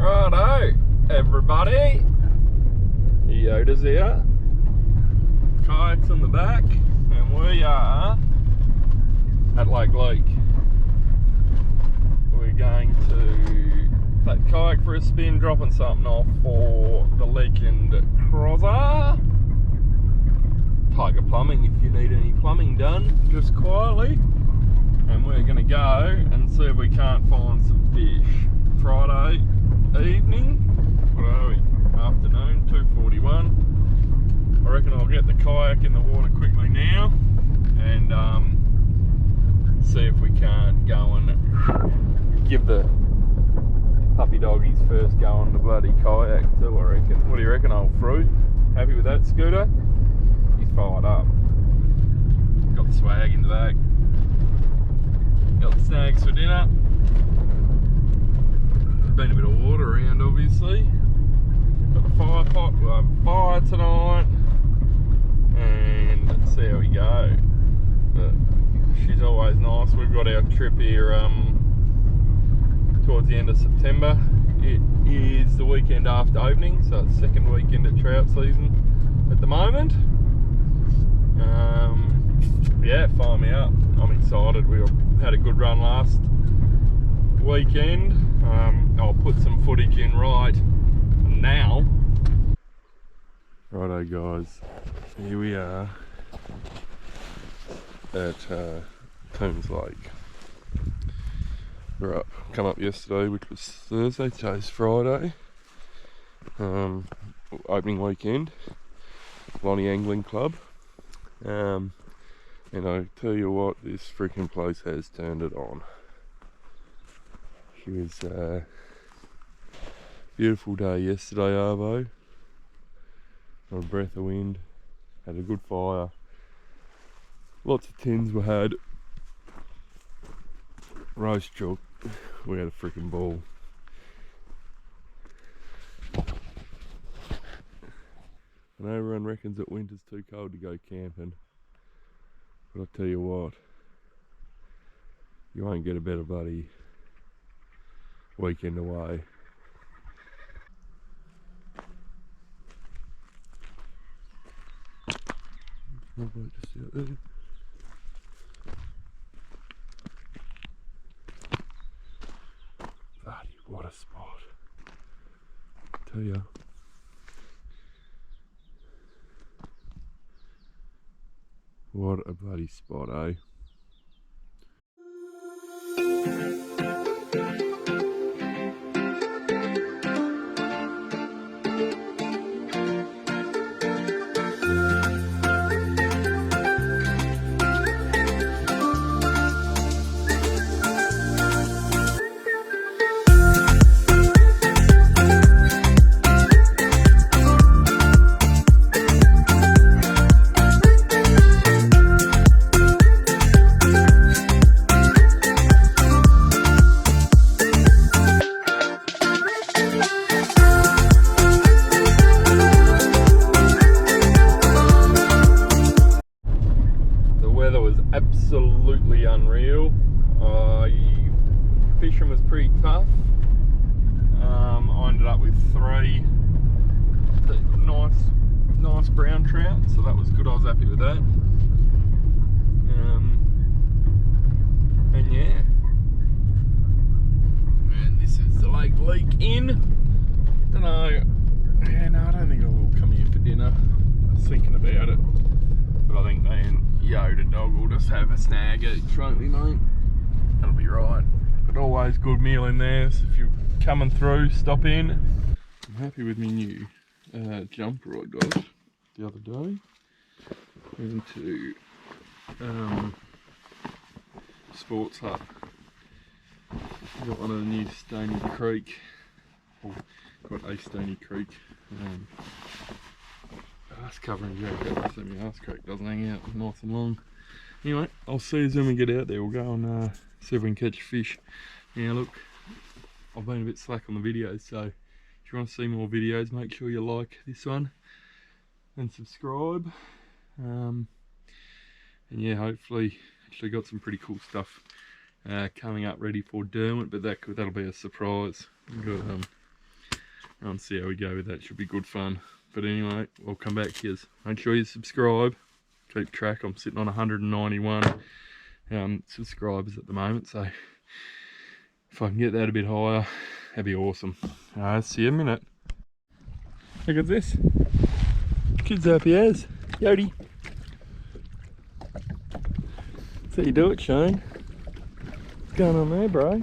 Righto, everybody. Yoda's here. Kayak's in the back, and we are at Lake Leake. We're going to take Kayak for a spin, dropping something off for the weekend crosser. Tiger Plumbing, if you need any plumbing done, just quietly. And we're going to go and see if we can't find some fish. Friday evening, what are we? Afternoon, 2:41. I reckon I'll get the kayak in the water quickly now and see if we can't go and give the puppy doggies first go on the bloody kayak too, I reckon. What do you reckon, old fruit? Happy with that, Scooter? He's fired up. Got the swag in the bag. Got the snacks for dinner. There's been a bit of water around, obviously. Got the fire pot, we'll have a fire tonight. And let's see how we go. But she's always nice. We've got our trip here towards the end of September. It is the weekend after opening, so it's second weekend of trout season at the moment. Yeah, fire me up. I'm excited. We had a good run last weekend. I'll put some footage in right now. Righto guys, here we are at Tooms Lake. We're up, come up yesterday, which was Thursday. Today's Friday. Opening weekend, Lonnie Angling Club. And I tell you what, this freaking place has turned it on. It was a beautiful day yesterday, Arvo. Got a breath of wind, had a good fire. Lots of tins were had. Roast chook, we had a freaking ball. I know everyone reckons that winter's too cold to go camping. But I'll tell you what, you won't get a better bloody weekend away. Just out there. Bloody, what a spot. I tell ya. What a bloody spot, eh? Absolutely unreal. Fishing was pretty tough. I ended up with three nice brown trout, so that was good. I was happy with that. And yeah, and this is the Lake Leake Inn. Don't know. Yeah, no, I don't think I will come here for dinner. I was thinking about it, but I think Yoda dog will just have a snag each, won't we, mate? That'll be right. But always good meal in there, so if you're coming through, stop in. I'm happy with my new jumper I got the other day. Went to Sports Hut. Got one of the new Stony Creek, or got a Stony Creek ass covering jacket, so my ass crack doesn't hang out nice and long. Anyway, I'll see us when we get out there. We'll go and see if we can catch fish. Now look, I've been a bit slack on the videos, so if you want to see more videos, make sure you like this one and subscribe. And yeah, hopefully, actually got some pretty cool stuff coming up ready for Derwent, but that'll be a surprise. We've got and see how we go with that. Should be good fun. But anyway, I'll come back to you. Make sure you subscribe. Keep track. I'm sitting on 191 subscribers at the moment, so if I can get that a bit higher, that'd be awesome. See you in a minute. Look at this. Kid's happy as. Yodi. That's how you do it, Shane. What's going on there, bro?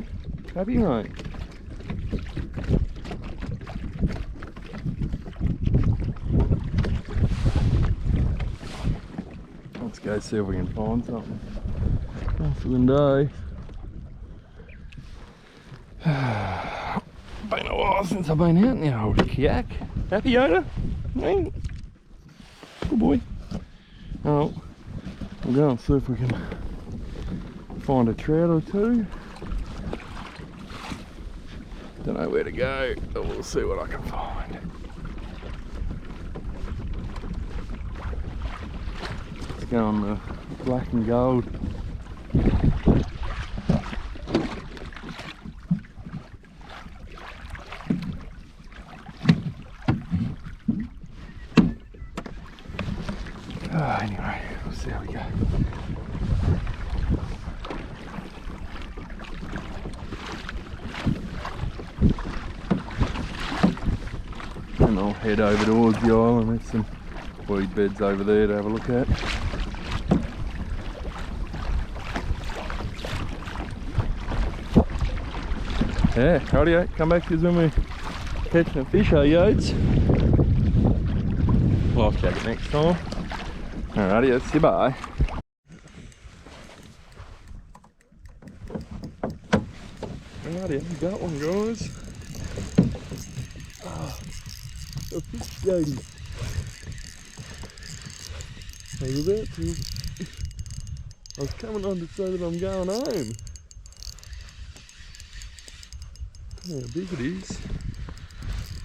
Happy, mate? Let's go see if we can find something. Off the day. Been a while since I've been out in the old Kayak. Happy, Yoda? Hey. Good boy. Oh, we'll go and see if we can find a trout or two. Don't know where to go, but we'll see what I can find. Let's go on the black and gold. Anyway, we'll see how we go. And I'll head over towards the island. There's some weed beds over there to have a look at. Yeah, rightio, come back to us when we're catching a fish, yodes. Life jacket next time. Alrighty, see you, bye. Alrighty, we got one, guys. A fish lady. I was about to. I was coming on to say that I'm going home. How big it is.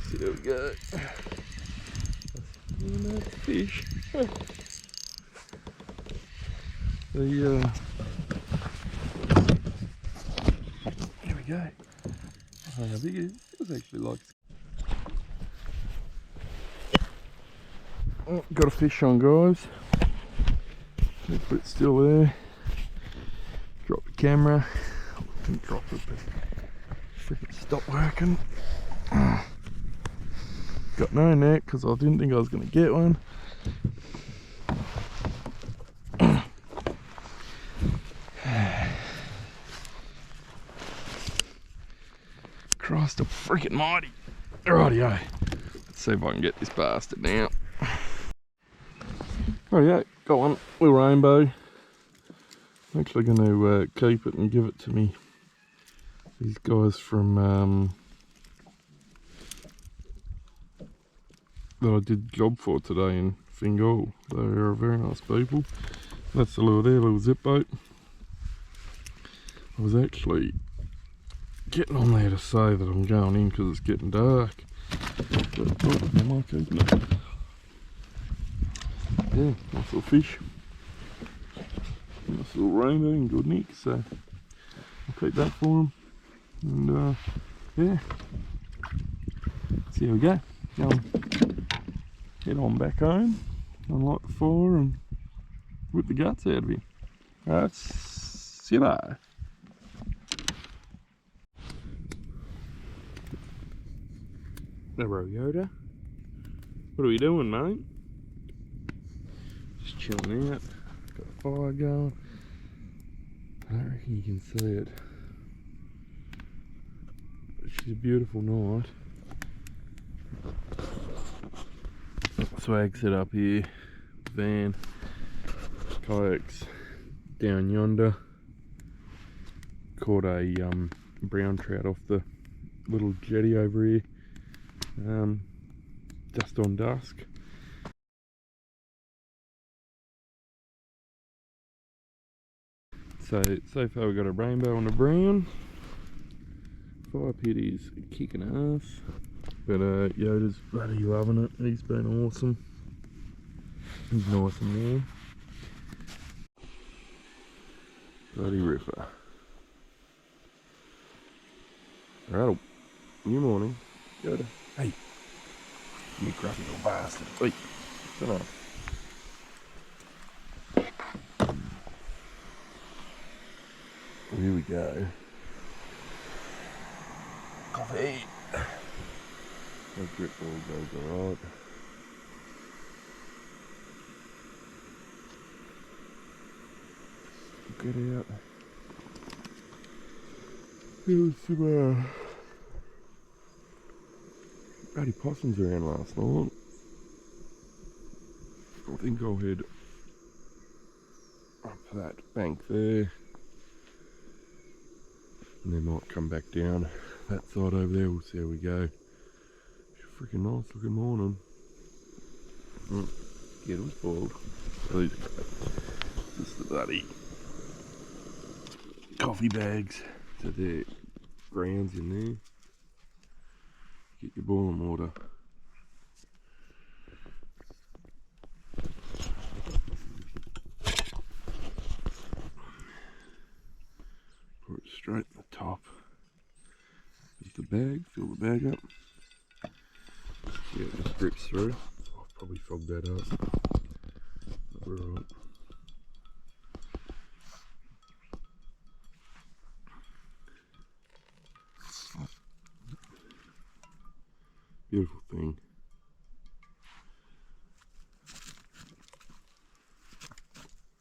See how we go. That fish. Here we go. How big it is. It was actually like. Oh, got a fish on, guys. But it's still there. Drop the camera. Didn't drop it, but freaking stopped working. Got no net because I didn't think I was going to get one. Christ a freaking mighty. Rightio. Let's see if I can get this bastard now. Oh yeah, got one. Little rainbow. I'm actually going to keep it and give it to me. These guys from that I did job for today in Fingal. They are very nice people. That's the lure there, little zip boat. I was actually getting on there to say that I'm going in because it's getting dark. But, oh, am I keeping it? Yeah, nice little fish. Nice little rainbow and good nick, so I'll keep that for him. And yeah, see how we go. Go and head on back home, unlight the fire and whip the guts out of him. Alright, see you later. Hello, Yoda. What are we doing, mate? Just chilling out. Got a fire going. I don't reckon you can see it. It's a beautiful night. Swag set up here. Van. Kayaks down yonder. Caught a brown trout off the little jetty over here. Just on dusk. So far we've got a rainbow and a brown. Fire pit is kicking ass. But Yoda's bloody loving it. He's been awesome. He's nice and warm. Bloody ripper. Alright, new morning. Yoda. Hey, you grumpy little bastard. Wait, sit down. Here we go. Coffee. The grip ball goes alright. Get out. There was some bloody possums around last night. I think I'll head up that bank there. And they might come back down that side over there. We'll see how we go. Freaking nice looking morning. Yeah, it was boiled. Just the bloody coffee bags. So they're grounds in there. Get your boiling water. Pour it straight in the top. Just the bag, fill the bag up. Yeah, it just drips through. I'll probably fog that up. We're alright. Beautiful thing.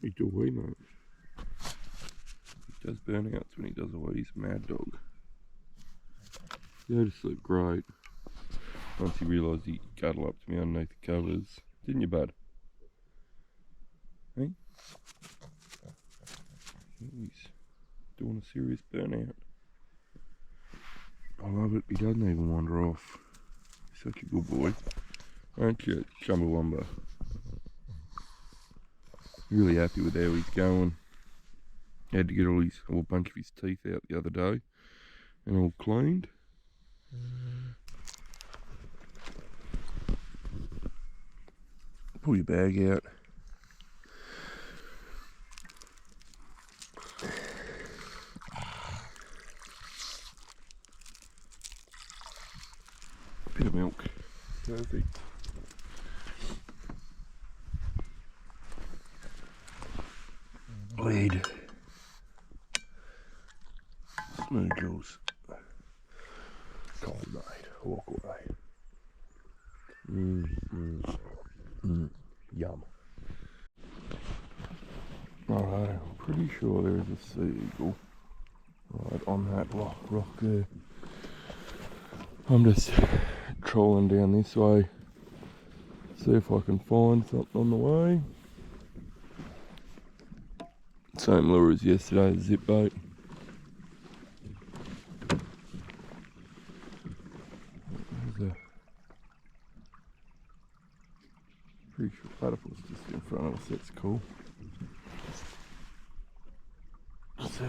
He do away, mate. He does burnouts when he does away. He's a mad dog. Yeah, just look great. Once he realised he could cuddle up to me underneath the covers. Didn't you, bud? Hey? He's doing a serious burnout. I love it. He doesn't even wander off. He's such a good boy. Aren't you, Chumbawamba? Really happy with how he's going. Had to get a whole bunch of his teeth out the other day and all cleaned. Pull your bag out. Bit of milk. Perfect. Lead. Smooth jaws. Cold mate. Walk away. Yum. Alright, I'm pretty sure there is a sea eagle right on that rock there. I'm just trolling down this way, see if I can find something on the way. Same lure as yesterday's zip boat. There's a pretty sure platypus just in front of us. That's cool. Let's see.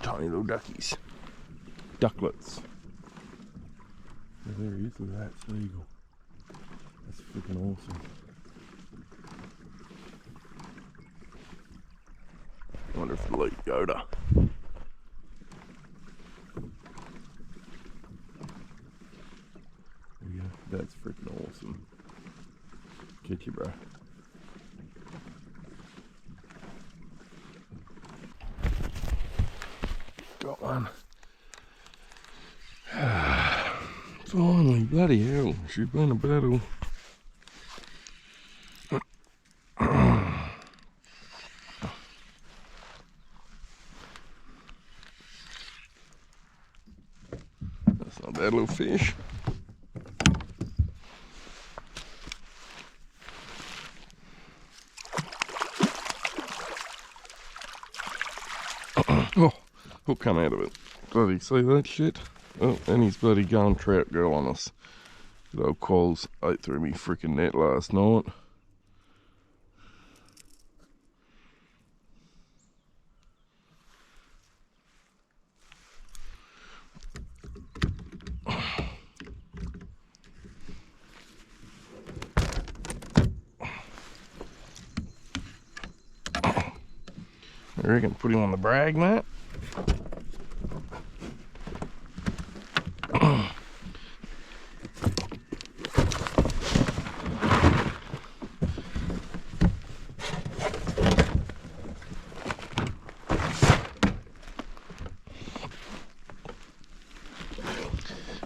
Tiny little duckies. Ducklets. Oh, there he is, look at that sea eagle. That's freaking awesome. I wonder if it'll eat Yoda. Yeah, that's freaking awesome. Catch you, bro. Got one. Finally, bloody hell, she's been a battle. That's not a bad little fish. Oh, he'll come out of it. Bloody see that shit? Oh, and he's bloody going trout girl on us. Good old Qualls ate through me freaking net last night. I reckon put him on the brag mat.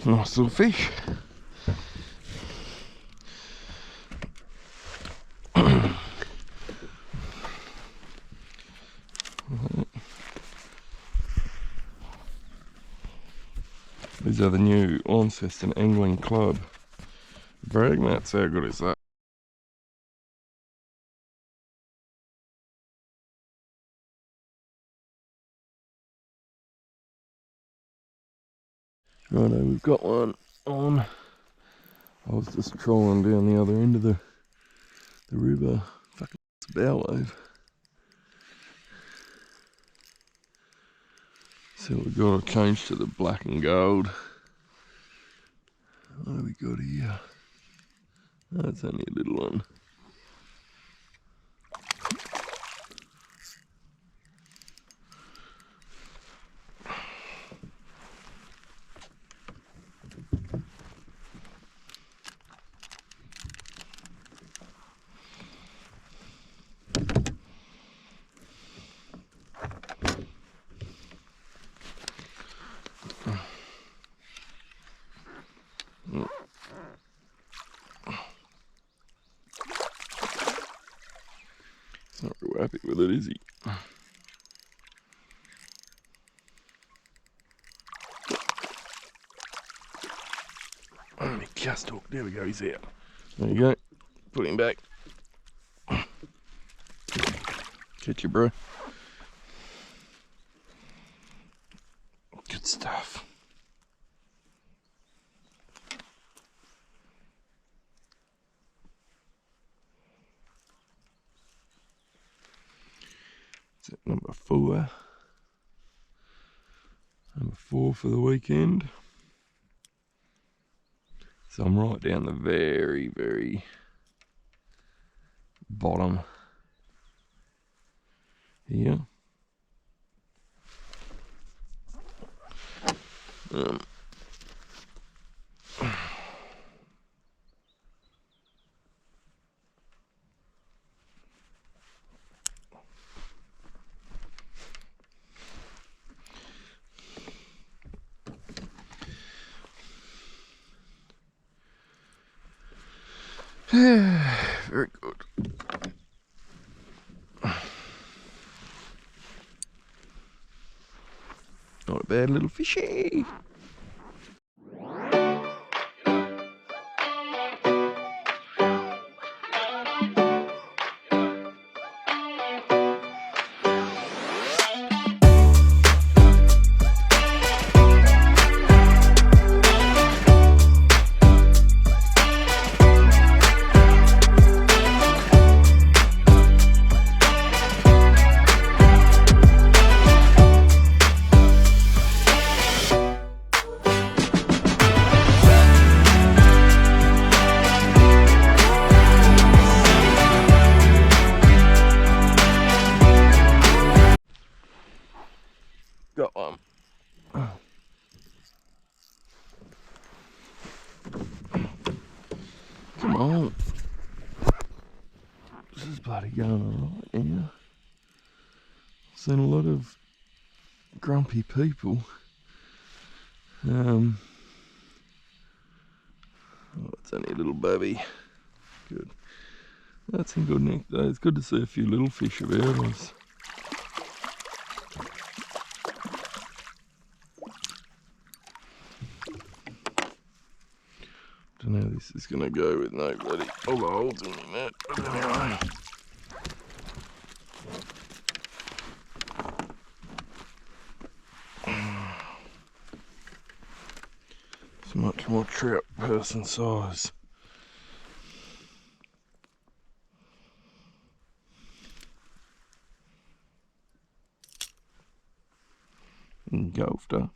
Nice little fish. These are the new Launceston Angling Club brag mats. How good is that? Righto, we've got one on. I was just trolling down the other end of the river. Fucking it's a bow wave. See what we've got. I've changed to the black and gold. What have we got here? That's only a little one. He's not real happy with it, is he? Let me just hook. There we go, he's out. There you go. Put him back. Catch you, bro. Good stuff. Is that number 4? Number 4 for the weekend. So I'm right down the very, very bottom here. Very good. Not a bad little fishy. Got one. Come on. This is bloody going alright, yeah. I've seen a lot of grumpy people. Oh, it's only a little baby. Good. That's in good nick though. It's good to see a few little fish about us. Don't know how this is going to go with no bloody holes in the net, but anyway. It's much more trout person size. Engulfed her.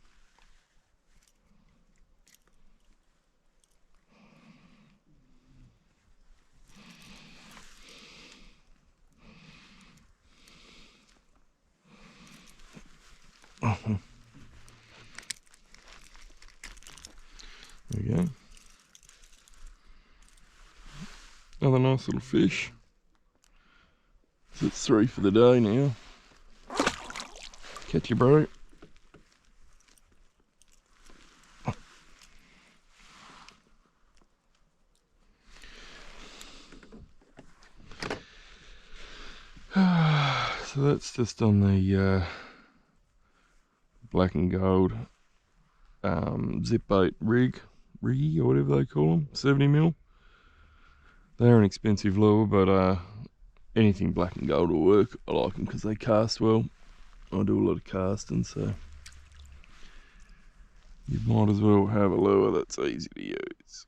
There we go. Another nice little fish. So it's 3 for the day now. Catch you, bro. So that's just on the black and gold zip bait riggy or whatever they call them, 70mm. They're an expensive lure, but anything black and gold will work. I like them because they cast well. I do a lot of casting, so you might as well have a lure that's easy to use.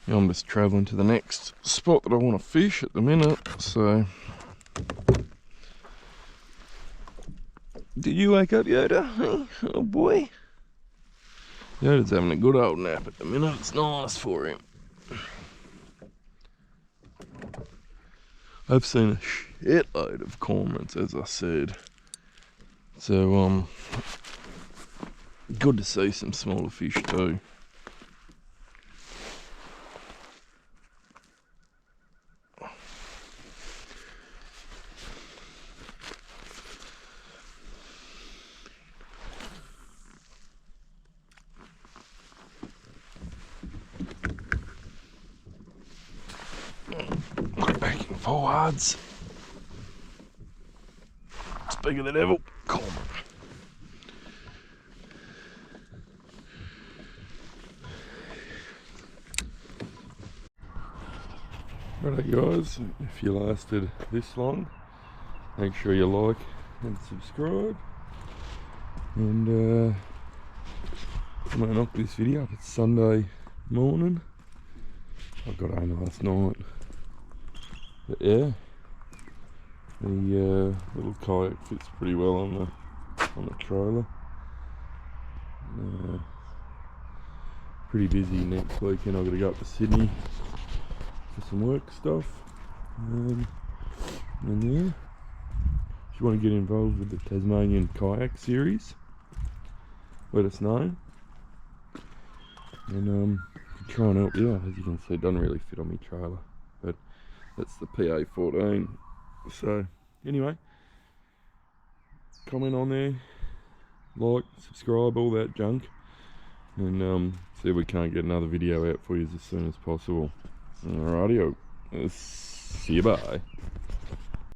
I'm just travelling to the next spot that I want to fish at the minute, so... Did you wake up, Yoda? Huh? Oh boy. Yoda's having a good old nap at the minute. It's nice for him. I've seen a shitload of cormorants, as I said. So, good to see some smaller fish too. Backing forwards. Speak of the devil, cormorant. Righto guys, if you lasted this long, make sure you like and subscribe. And I might knock this video up. It's Sunday morning. I got home last night. But yeah, the little kayak fits pretty well on the trailer. Pretty busy next weekend. I've got to go up to Sydney for some work stuff. And yeah, if you want to get involved with the Tasmanian kayak series, let us know. And try and help you out. As you can see, it doesn't really fit on my trailer, but that's the PA14. So anyway, comment on there, like, subscribe, all that junk, and see if we can't get another video out for you as soon as possible. Alrighty, see you, bye.